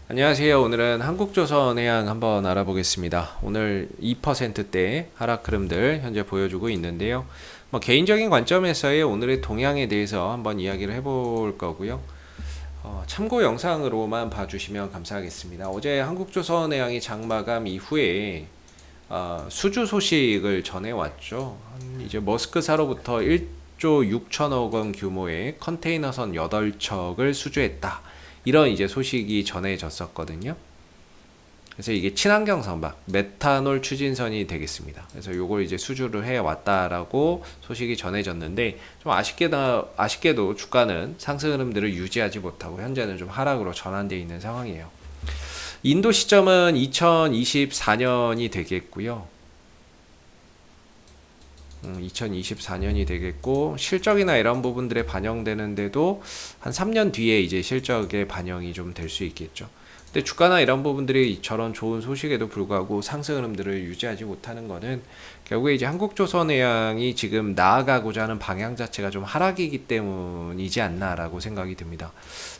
안녕하세요. 오늘은 한국조선해양 한번 알아보겠습니다. 오늘 2%대 하락 흐름들 현재 보여주고 있는데요. 개인적인 관점에서의 오늘의 동향에 대해서 한번 이야기를 해볼 거고요. 참고 영상으로만 봐주시면 감사하겠습니다. 어제 한국조선해양이 장마감 이후에 수주 소식을 전해왔죠. 이제 머스크사로부터 1조 6천억 원 규모의 컨테이너선 8척을 수주했다. 이런 이제 소식이 전해졌었거든요. 그래서 이게 친환경 선박, 메탄올 추진선이 되겠습니다. 그래서 요걸 이제 수주를 해 왔다라고 소식이 전해졌는데, 좀 아쉽게도 주가는 상승 흐름들을 유지하지 못하고 현재는 좀 하락으로 전환되어 있는 상황이에요. 인도 시점은 2024년이 되겠고요. 2024년이 되겠고, 실적이나 이런 부분들에 반영되는데도 한 3년 뒤에 이제 실적에 반영이 좀 될 수 있겠죠. 근데 주가나 이런 부분들이 저런 좋은 소식에도 불구하고 상승 흐름들을 유지하지 못하는 거는 결국에 이제 한국조선해양이 지금 나아가고자 하는 방향 자체가 좀 하락이기 때문이지 않나라고 생각이 듭니다.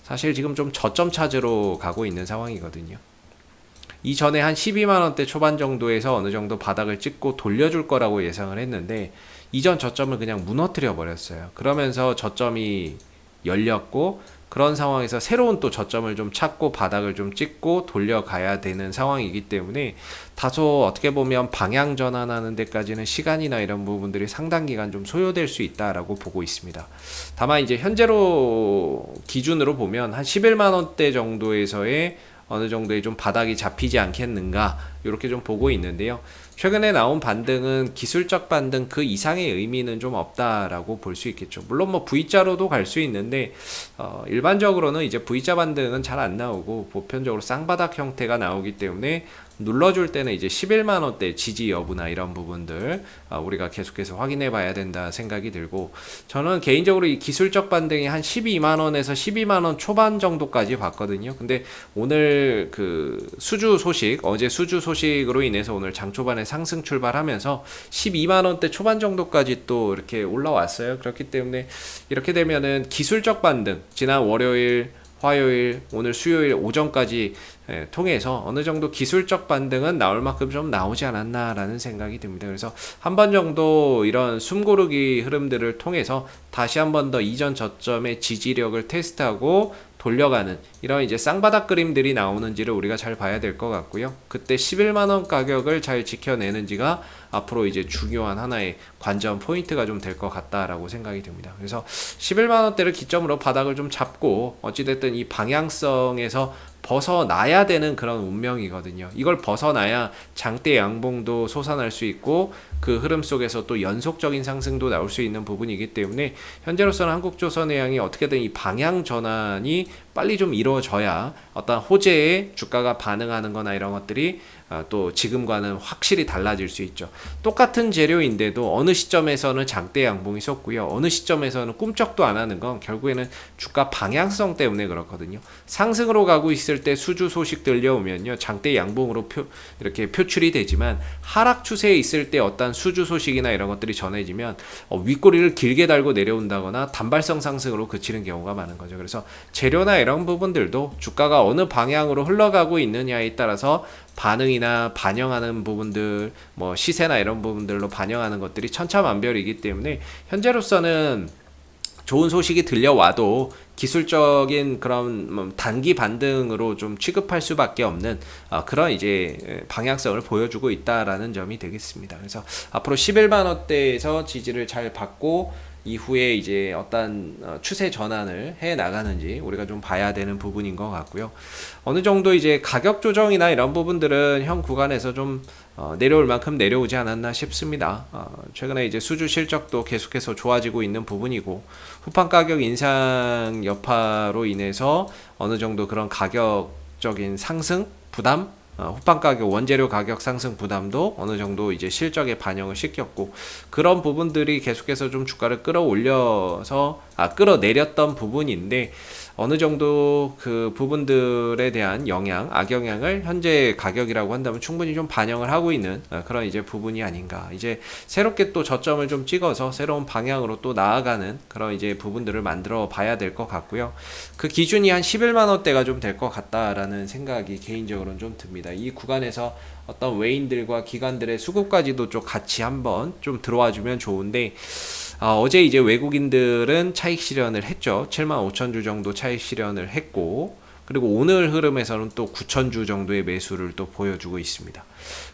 사실 지금 좀 저점 찾으러 가고 있는 상황이거든요. 이전에 한 12만원대 초반 정도에서 어느 정도 바닥을 찍고 돌려줄 거라고 예상을 했는데, 이전 저점을 그냥 무너뜨려 버렸어요. 그러면서 저점이 열렸고, 그런 상황에서 새로운 또 저점을 좀 찾고 바닥을 좀 찍고 돌려가야 되는 상황이기 때문에 다소 어떻게 보면 방향 전환하는 데까지는 시간이나 이런 부분들이 상당 기간 좀 소요될 수 있다라고 보고 있습니다. 다만 이제 현재로 기준으로 보면 한 11만원대 정도에서의 어느 정도의 좀 바닥이 잡히지 않겠는가, 이렇게 좀 보고 있는데요. 최근에 나온 반등은 기술적 반등 그 이상의 의미는 좀 없다라고 볼 수 있겠죠. 물론 V자로도 갈 수 있는데, 일반적으로는 이제 V자 반등은 잘 안 나오고 보편적으로 쌍바닥 형태가 나오기 때문에 눌러줄 때는 이제 11만원대 지지 여부나 이런 부분들 우리가 계속해서 확인해 봐야 된다 생각이 들고, 저는 개인적으로 이 기술적 반등이 한 12만원에서 12만원 초반 정도까지 봤거든요. 근데 오늘 그 수주 소식, 어제 수주 소식으로 인해서 오늘 장 초반에 상승 출발하면서 12만원대 초반 정도까지 또 이렇게 올라왔어요. 그렇기 때문에 이렇게 되면은 기술적 반등, 지난 월요일, 화요일, 오늘 수요일 오전까지 통해서 어느 정도 기술적 반등은 나올 만큼 좀 나오지 않았나라는 생각이 듭니다. 그래서 한 번 정도 이런 숨고르기 흐름들을 통해서 다시 한 번 더 이전 저점의 지지력을 테스트하고 돌려가는 이런 이제 쌍바닥 그림들이 나오는지를 우리가 잘 봐야 될 것 같고요. 그때 11만원 가격을 잘 지켜내는지가 앞으로 이제 중요한 하나의 관전 포인트가 좀 될 것 같다라고 생각이 듭니다. 그래서 11만원대를 기점으로 바닥을 좀 잡고 어찌됐든 이 방향성에서 벗어나야 되는 그런 운명이거든요. 이걸 벗어나야 장대 양봉도 솟아날 수 있고 그 흐름 속에서 또 연속적인 상승도 나올 수 있는 부분이기 때문에 현재로서는 한국조선해양이 어떻게든 이 방향 전환이 빨리 좀 이루어져야 어떤 호재에 주가가 반응하는 거나 이런 것들이 또 지금과는 확실히 달라질 수 있죠. 똑같은 재료인데도 어느 시점에서는 장대 양봉이 섰고요, 어느 시점에서는 꿈쩍도 안 하는 건 결국에는 주가 방향성 때문에 그렇거든요. 상승으로 가고 있을 때 수주 소식 들려오면요, 장대 양봉으로 이렇게 표출이 되지만 하락 추세에 있을 때 어떤 수주 소식이나 이런 것들이 전해지면 윗꼬리를 길게 달고 내려온다거나 단발성 상승으로 그치는 경우가 많은 거죠. 그래서 재료나 이런 부분들도 주가가 어느 방향으로 흘러가고 있느냐에 따라서 반응이나 반영하는 부분들, 시세나 이런 부분들로 반영하는 것들이 천차만별이기 때문에 현재로서는 좋은 소식이 들려와도 기술적인 그런 단기 반등으로 좀 취급할 수밖에 없는 그런 이제 방향성을 보여주고 있다라는 점이 되겠습니다. 그래서 앞으로 11만원대에서 지지를 잘 받고 이후에 이제 어떤 추세 전환을 해 나가는지 우리가 좀 봐야 되는 부분인 것 같고요. 어느 정도 이제 가격 조정이나 이런 부분들은 현 구간에서 좀 내려올 만큼 내려오지 않았나 싶습니다. 최근에 이제 수주 실적도 계속해서 좋아지고 있는 부분이고, 후판 가격 인상 여파로 인해서 어느 정도 그런 가격적인 상승 부담, 후판 가격, 원재료 가격 상승 부담도 어느 정도 이제 실적에 반영을 시켰고, 그런 부분들이 계속해서 좀 주가를 끌어내렸던 부분인데, 어느 정도 그 부분들에 대한 영향, 악영향을 현재 가격이라고 한다면 충분히 좀 반영을 하고 있는 그런 이제 부분이 아닌가. 이제 새롭게 또 저점을 좀 찍어서 새로운 방향으로 또 나아가는 그런 이제 부분들을 만들어 봐야 될 것 같고요. 그 기준이 한 11만 원대가 좀 될 것 같다라는 생각이 개인적으로는 좀 듭니다. 이 구간에서 어떤 외인들과 기관들의 수급까지도 좀 같이 한번 좀 들어와 주면 좋은데, 어제 이제 외국인들은 차익 실현을 했죠. 7만 5천 주 정도 차익 실현을 했고, 그리고 오늘 흐름에서는 또 9천 주 정도의 매수를 또 보여주고 있습니다.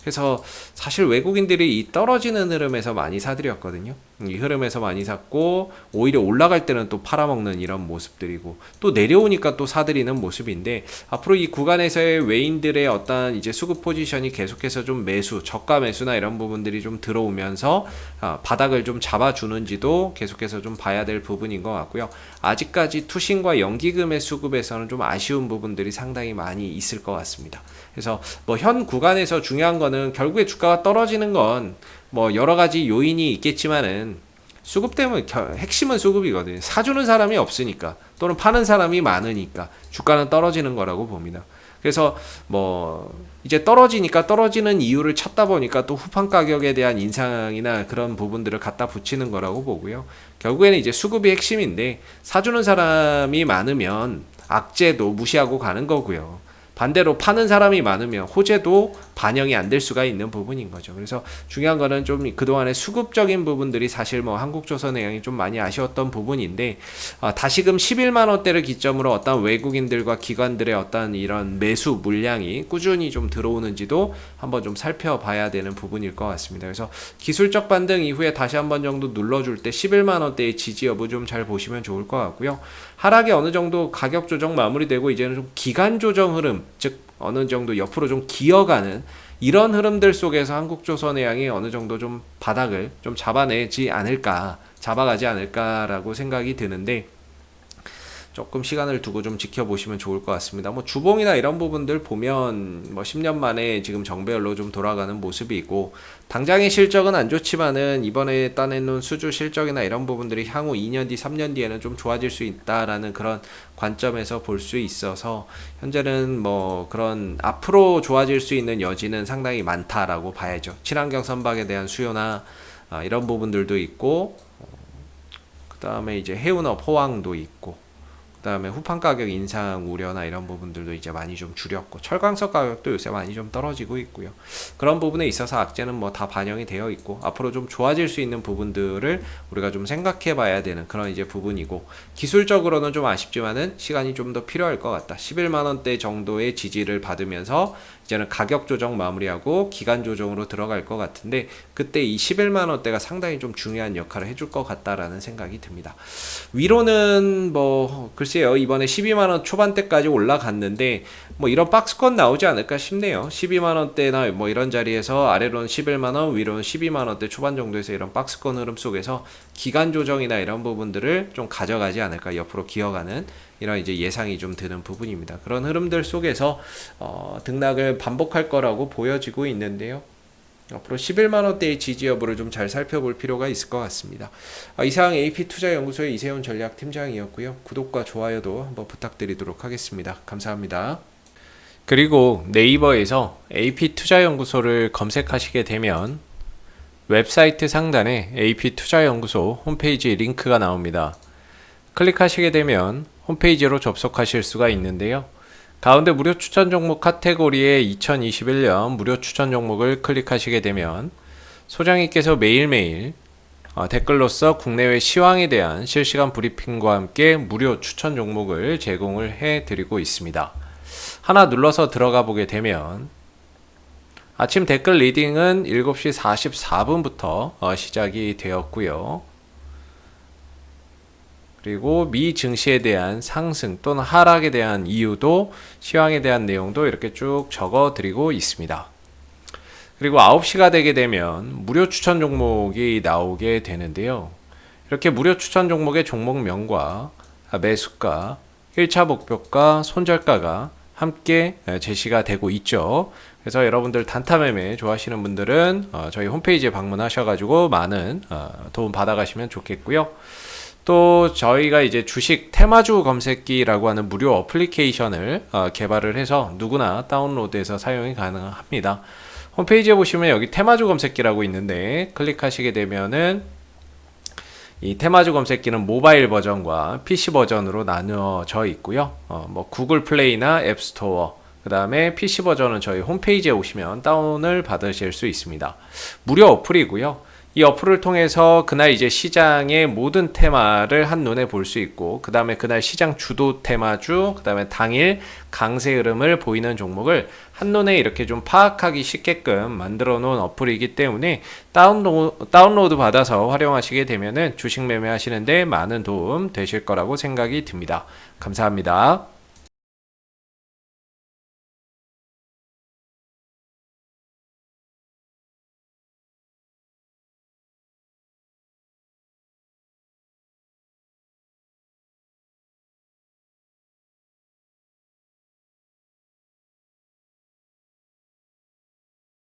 그래서 사실 외국인들이 이 떨어지는 흐름에서 많이 사들였거든요. 이 흐름에서 많이 샀고, 오히려 올라갈 때는 또 팔아먹는 이런 모습들이고, 또 내려오니까 또 사들이는 모습인데, 앞으로 이 구간에서의 외인들의 어떤 이제 수급 포지션이 계속해서 좀 매수, 저가 매수나 이런 부분들이 좀 들어오면서 바닥을 좀 잡아주는지도 계속해서 좀 봐야 될 부분인 것 같고요. 아직까지 투신과 연기금의 수급에서는 좀 아쉬운 부분들이 상당히 많이 있을 것 같습니다. 그래서 뭐 현 구간에서 중요한 거는 결국에 주가가 떨어지는 건 뭐 여러 가지 요인이 있겠지만은 수급 때문에 핵심은 수급이거든요. 사주는 사람이 없으니까, 또는 파는 사람이 많으니까 주가는 떨어지는 거라고 봅니다. 그래서 뭐 이제 떨어지니까 떨어지는 이유를 찾다 보니까 또 후판 가격에 대한 인상이나 그런 부분들을 갖다 붙이는 거라고 보고요. 결국에는 이제 수급이 핵심인데, 사주는 사람이 많으면 악재도 무시하고 가는 거고요. 반대로 파는 사람이 많으면 호재도 반영이 안 될 수가 있는 부분인 거죠. 그래서 중요한 거는 좀 그동안의 수급적인 부분들이 사실 뭐 한국조선해양이 좀 많이 아쉬웠던 부분인데, 다시금 11만 원대를 기점으로 어떤 외국인들과 기관들의 어떤 이런 매수 물량이 꾸준히 좀 들어오는지도 한번 좀 살펴봐야 되는 부분일 것 같습니다. 그래서 기술적 반등 이후에 다시 한번 정도 눌러줄 때 11만 원대의 지지 여부 좀 잘 보시면 좋을 것 같고요. 하락이 어느 정도 가격 조정 마무리되고 이제는 좀 기간 조정 흐름, 즉 어느 정도 옆으로 좀 기어가는 이런 흐름들 속에서 한국조선해양이 어느 정도 좀 바닥을 좀 잡아가지 않을까라고 생각이 드는데, 조금 시간을 두고 좀 지켜보시면 좋을 것 같습니다. 뭐 주봉이나 이런 부분들 보면 뭐 10년 만에 지금 정배열로 좀 돌아가는 모습이 있고, 당장의 실적은 안 좋지만은 이번에 따내놓은 수주 실적이나 이런 부분들이 향후 2년 뒤, 3년 뒤에는 좀 좋아질 수 있다라는 그런 관점에서 볼 수 있어서, 현재는 뭐 그런 앞으로 좋아질 수 있는 여지는 상당히 많다라고 봐야죠. 친환경 선박에 대한 수요나 이런 부분들도 있고, 그 다음에 이제 해운업 호황도 있고, 그다음에 후판 가격 인상 우려나 이런 부분들도 이제 많이 좀 줄였고, 철강석 가격도 요새 많이 좀 떨어지고 있고요. 그런 부분에 있어서 악재는 뭐 다 반영이 되어 있고, 앞으로 좀 좋아질 수 있는 부분들을 우리가 좀 생각해 봐야 되는 그런 이제 부분이고, 기술적으로는 좀 아쉽지만은 시간이 좀 더 필요할 것 같다. 11만 원대 정도의 지지를 받으면서 이제는 가격 조정 마무리하고 기간 조정으로 들어갈 것 같은데, 그때 이 11만 원대가 상당히 좀 중요한 역할을 해줄 것 같다라는 생각이 듭니다. 위로는 뭐 글쎄요, 이번에 12만 원 초반대까지 올라갔는데 뭐 이런 박스권 나오지 않을까 싶네요. 12만 원대나 뭐 이런 자리에서 아래로는 11만 원, 위로는 12만 원대 초반 정도에서 이런 박스권 흐름 속에서 기간 조정이나 이런 부분들을 좀 가져가지 않을까, 옆으로 기어가는 이런 이제 예상이 좀 드는 부분입니다. 그런 흐름들 속에서 등락을 반복할 거라고 보여지고 있는데요. 앞으로 11만 원대의 지지 여부를 좀 잘 살펴볼 필요가 있을 것 같습니다. 이상 AP투자연구소의 이세훈 전략팀장이었고요. 구독과 좋아요도 한번 부탁드리도록 하겠습니다. 감사합니다. 그리고 네이버에서 AP투자연구소를 검색하시게 되면 웹사이트 상단에 AP투자연구소 홈페이지 링크가 나옵니다. 클릭하시게 되면 홈페이지로 접속하실 수가 있는데요. 가운데 무료 추천 종목 카테고리에 2021년 무료 추천 종목을 클릭하시게 되면 소장님께서 매일매일 댓글로서 국내외 시황에 대한 실시간 브리핑과 함께 무료 추천 종목을 제공을 해드리고 있습니다. 하나 눌러서 들어가 보게 되면 아침 댓글 리딩은 7시 44분부터 시작이 되었고요. 그리고 미 증시에 대한 상승 또는 하락에 대한 이유도, 시황에 대한 내용도 이렇게 쭉 적어 드리고 있습니다. 그리고 9시가 되게 되면 무료 추천 종목이 나오게 되는데요. 이렇게 무료 추천 종목의 종목명과 매수가, 1차 목표가, 손절가가 함께 제시가 되고 있죠. 그래서 여러분들 단타 매매 좋아하시는 분들은 저희 홈페이지에 방문하셔가지고 많은 도움 받아가시면 좋겠고요. 또 저희가 이제 주식 테마주 검색기라고 하는 무료 어플리케이션을 개발을 해서 누구나 다운로드해서 사용이 가능합니다. 홈페이지에 보시면 여기 테마주 검색기라고 있는데 클릭하시게 되면은 이 테마주 검색기는 모바일 버전과 PC 버전으로 나누어져 있고요. 뭐 구글 플레이나 앱스토어, 그 다음에 PC 버전은 저희 홈페이지에 오시면 다운을 받으실 수 있습니다. 무료 어플이고요. 이 어플을 통해서 그날 이제 시장의 모든 테마를 한눈에 볼 수 있고, 그 다음에 그날 시장 주도 테마주, 그 다음에 당일 강세 흐름을 보이는 종목을 한눈에 이렇게 좀 파악하기 쉽게끔 만들어 놓은 어플이기 때문에 다운로드 받아서 활용하시게 되면은 주식 매매하시는데 많은 도움 되실 거라고 생각이 듭니다. 감사합니다.